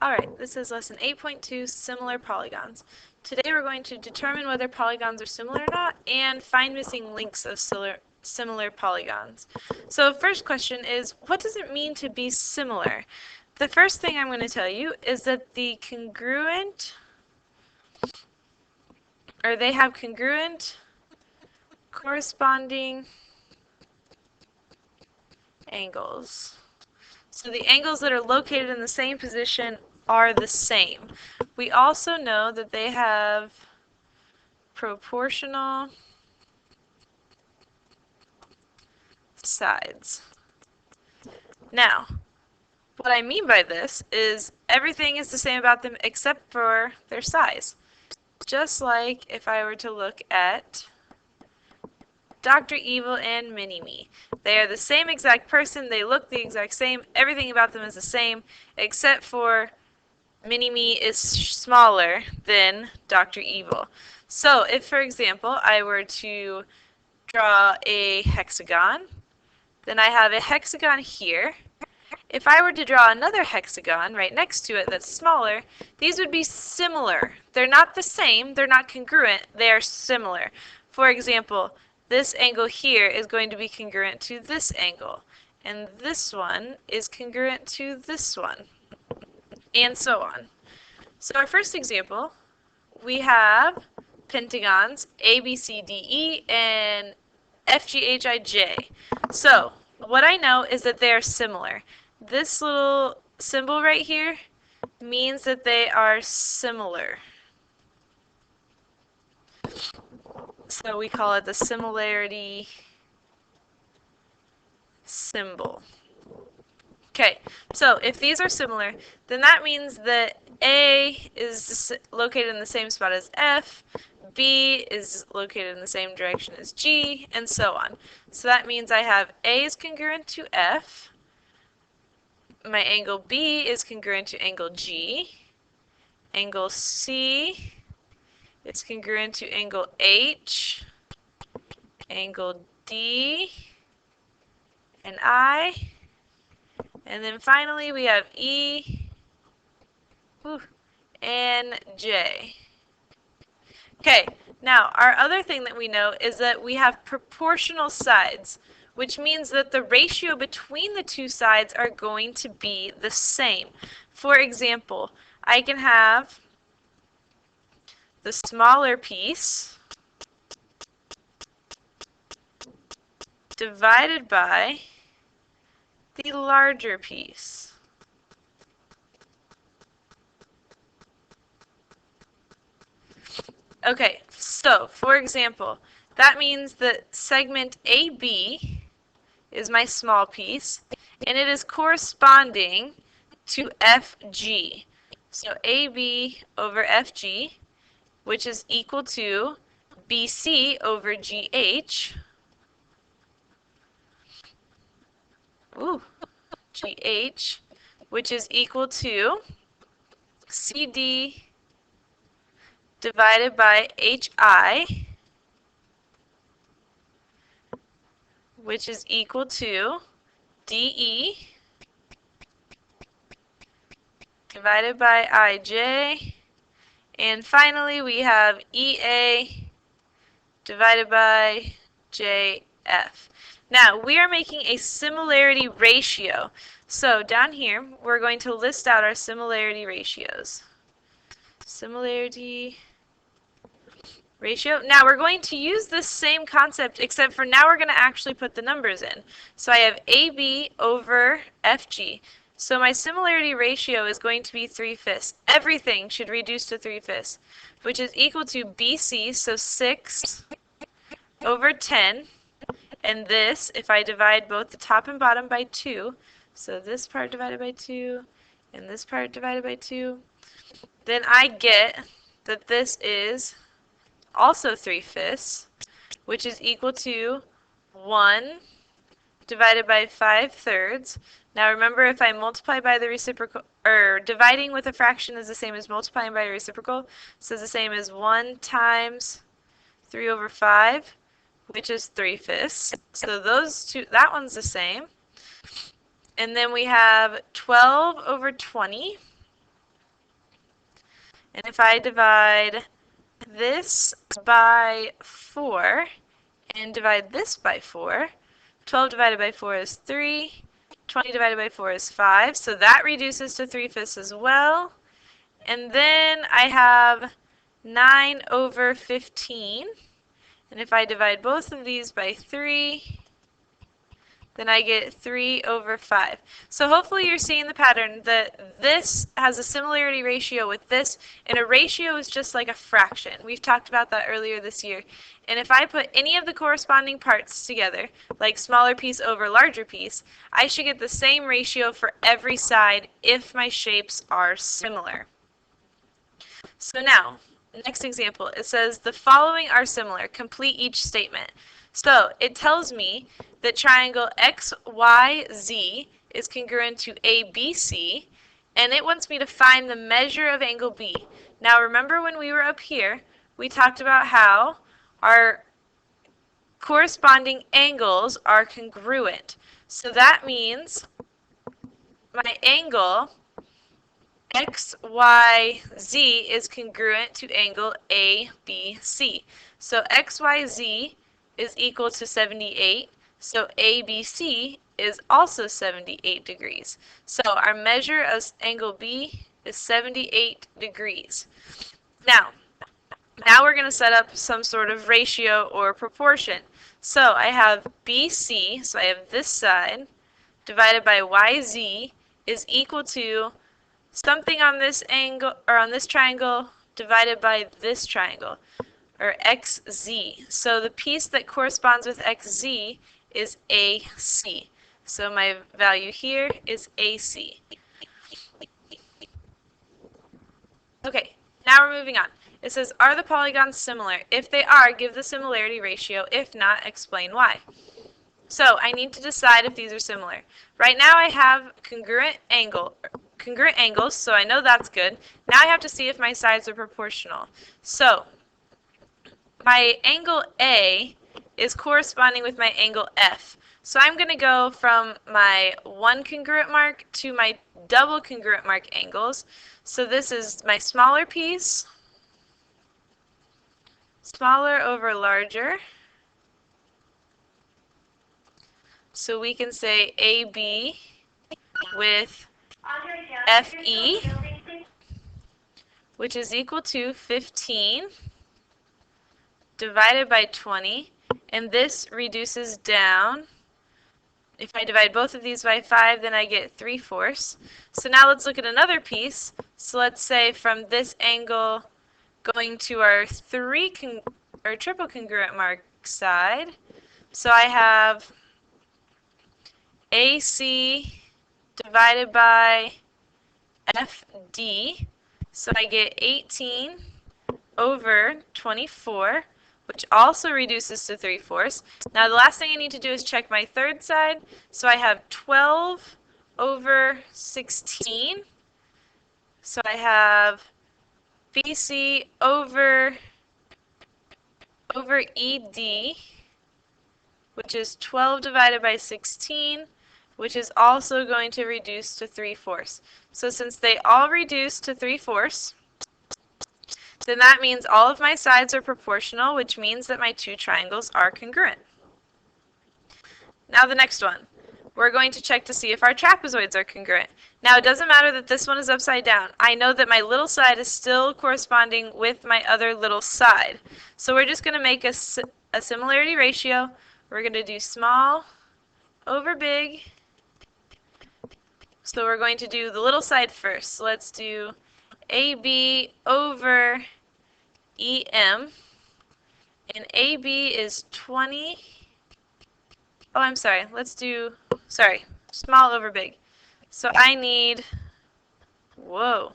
Alright, this is lesson 8.2, similar polygons. Today we're going to determine whether polygons are similar or not and find missing links of similar polygons. So first question is, what does it mean to be similar? The first thing I'm going to tell you is that the congruent, or they have congruent corresponding angles. So the angles that are located in the same position are the same. We also know that they have proportional sides. Now, what I mean by this is everything is the same about them except for their size. Just like if I were to look at Dr. Evil and Mini-Me. They are the same exact person, they look the exact same, everything about them is the same, except for Mini-Me is smaller than Dr. Evil. So if, for example, I were to draw a hexagon, then I have a hexagon here. If I were to draw another hexagon right next to it that's smaller, these would be similar. They're not the same, they're not congruent, they are similar. For example, this angle here is going to be congruent to this angle, and this one is congruent to this one, and so on. So our first example, we have pentagons ABCDE and FGHIJ. So what I know is that they are similar. This little symbol right here means that they are similar. So we call it the similarity symbol. Okay, so if these are similar, then that means that A is located in the same spot as F, B is located in the same direction as G, and so on. So that means I have A is congruent to F, my angle B is congruent to angle G, angle C is congruent to angle H, angle D, and I, and then finally we have E and J. Okay, now our other thing that we know is that we have proportional sides, which means that the ratio between the two sides are going to be the same. For example, I can have the smaller piece divided by the larger piece. Okay, so for example, that means that segment AB is my small piece, and it is corresponding to FG. So AB over FG, which is equal to BC over GH. GH, which is equal to CD divided by HI, which is equal to DE divided by IJ, and finally we have EA divided by JF. Now, we are making a similarity ratio. So down here, we're going to list out our similarity ratios. Similarity ratio. Now, we're going to use this same concept, except for now we're going to actually put the numbers in. So I have AB over FG. So my similarity ratio is going to be 3/5. Everything should reduce to 3/5, which is equal to BC, so 6 over 10. And this, if I divide both the top and bottom by 2, so this part divided by 2 and this part divided by 2, then I get that this is also 3/5, which is equal to 1 divided by 5/3. Now remember, if I multiply by the reciprocal, or dividing with a fraction is the same as multiplying by a reciprocal, so it's the same as 1 times 3 over 5, which is 3/5. So those two, that one's the same. And then we have 12 over 20, And if I divide this by 4 and divide this by 4, 12 divided by 4 is 3, 20 divided by 4 is 5, so that reduces to 3/5 as well. And then I have 9 over 15, and if I divide both of these by 3, then I get 3 over 5. So hopefully you're seeing the pattern that this has a similarity ratio with this, and a ratio is just like a fraction. We've talked about that earlier this year. And if I put any of the corresponding parts together, like smaller piece over larger piece, I should get the same ratio for every side if my shapes are similar. So now, next example, it says the following are similar. Complete each statement. So it tells me that triangle XYZ is congruent to ABC, and it wants me to find the measure of angle B. Now remember when we were up here, we talked about how our corresponding angles are congruent. So that means my angle XYZ is congruent to angle ABC. So XYZ is equal to 78, so ABC is also 78 degrees. So our measure of angle B is 78 degrees. Now we're going to set up some sort of ratio or proportion. So I have BC, so I have this side, divided by YZ is equal to something on this angle, or on this triangle, divided by this triangle, or XZ. So the piece that corresponds with XZ is AC. So my value here is AC. Okay, now we're moving on. It says, are the polygons similar? If they are, give the similarity ratio. If not, explain why. So I need to decide if these are similar. Right now I have congruent angles, so I know that's good. Now I have to see if my sides are proportional. So my angle A is corresponding with my angle F. So I'm going to go from my one congruent mark to my double congruent mark angles. So this is my smaller piece, smaller over larger. So we can say AB with FE, which is equal to 15 divided by 20, and this reduces down. If I divide both of these by 5, then I get 3/4. So now let's look at another piece. So let's say from this angle going to our triple congruent mark side. So I have AC divided by FD. So I get 18 over 24, which also reduces to 3/4. Now the last thing I need to do is check my third side. So I have 12 over 16. So I have BC over ED, which is 12 divided by 16, which is also going to reduce to 3/4. So since they all reduce to 3/4, then that means all of my sides are proportional, which means that my two triangles are congruent. Now the next one. We're going to check to see if our trapezoids are congruent. Now it doesn't matter that this one is upside down. I know that my little side is still corresponding with my other little side. So we're just going to make a similarity ratio. We're going to do small over big. So we're going to do the little side first. So let's do AB over EM, and AB is 20. Oh, I'm sorry. Small over big. So I need, whoa.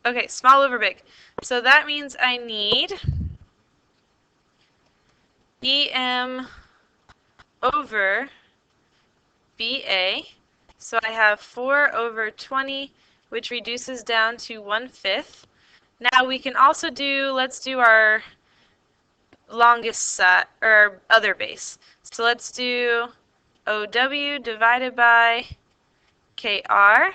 Okay, small over big. So that means I need EM over BA. So I have 4 over 20, which reduces down to 1/5. Now we can also do, let's do our longest side, or other base. So let's do OW divided by KR,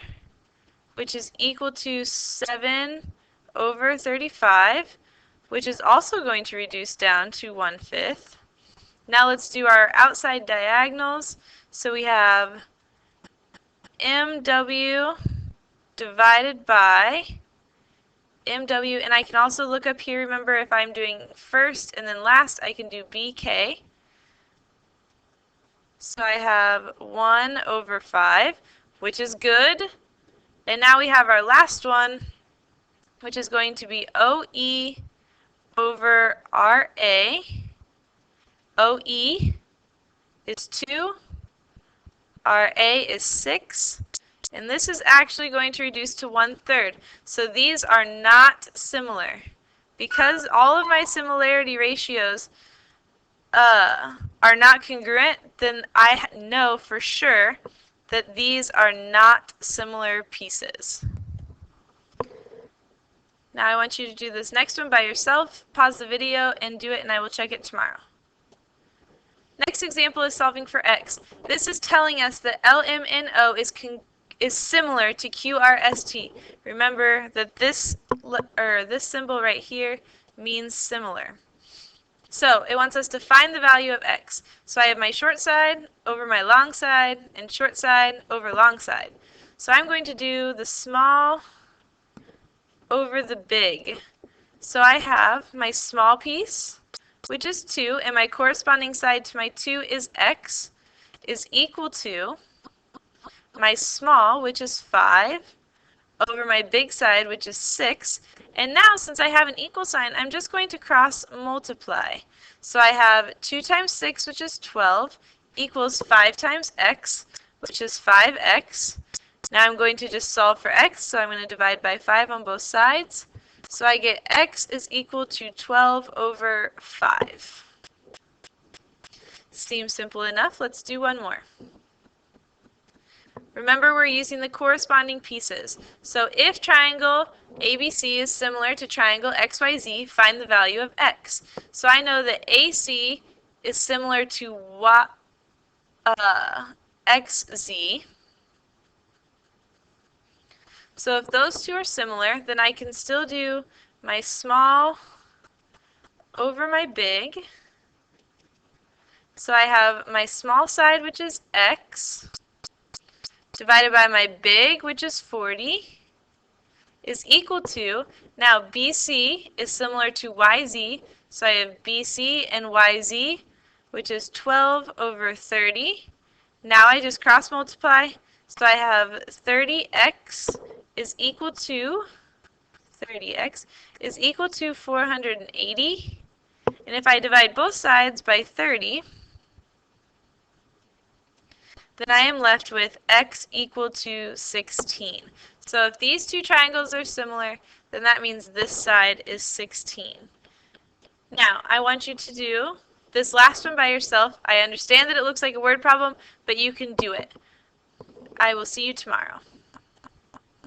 which is equal to 7 over 35, which is also going to reduce down to 1/5. Now let's do our outside diagonals. So we have MW divided by MW, and I can also look up here, remember, if I'm doing first and then last, I can do BK. So I have 1 over 5, which is good. And now we have our last one, which is going to be OE over RA. OE is 2, RA is 6, and this is actually going to reduce to 1/3. So these are not similar. Because all of my similarity ratios are not congruent, then I know for sure that these are not similar pieces. Now I want you to do this next one by yourself. Pause the video and do it, and I will check it tomorrow. Next example is solving for x. This is telling us that LMNO is similar to QRST. Remember that this symbol right here means similar. So it wants us to find the value of x. So I have my short side over my long side and short side over long side. So I'm going to do the small over the big. So I have my small piece, which is 2, and my corresponding side to my 2 is x, is equal to my small, which is 5, over my big side, which is 6. And now, since I have an equal sign, I'm just going to cross multiply. So I have 2 times 6, which is 12, equals 5 times x, which is 5x. Now I'm going to just solve for x, so I'm going to divide by 5 on both sides. So I get x is equal to 12 over 5. Seems simple enough. Let's do one more. Remember, we're using the corresponding pieces. So if triangle ABC is similar to triangle XYZ, find the value of x. So I know that AC is similar to XZ. So if those two are similar, then I can still do my small over my big. So I have my small side, which is x, divided by my big, which is 40, is equal to, now BC is similar to YZ, so I have BC and YZ, which is 12 over 30. Now I just cross multiply, so I have 30x is equal to 480. And if I divide both sides by 30, then I am left with x equal to 16. So if these two triangles are similar, then that means this side is 16. Now, I want you to do this last one by yourself. I understand that it looks like a word problem, but you can do it. I will see you tomorrow.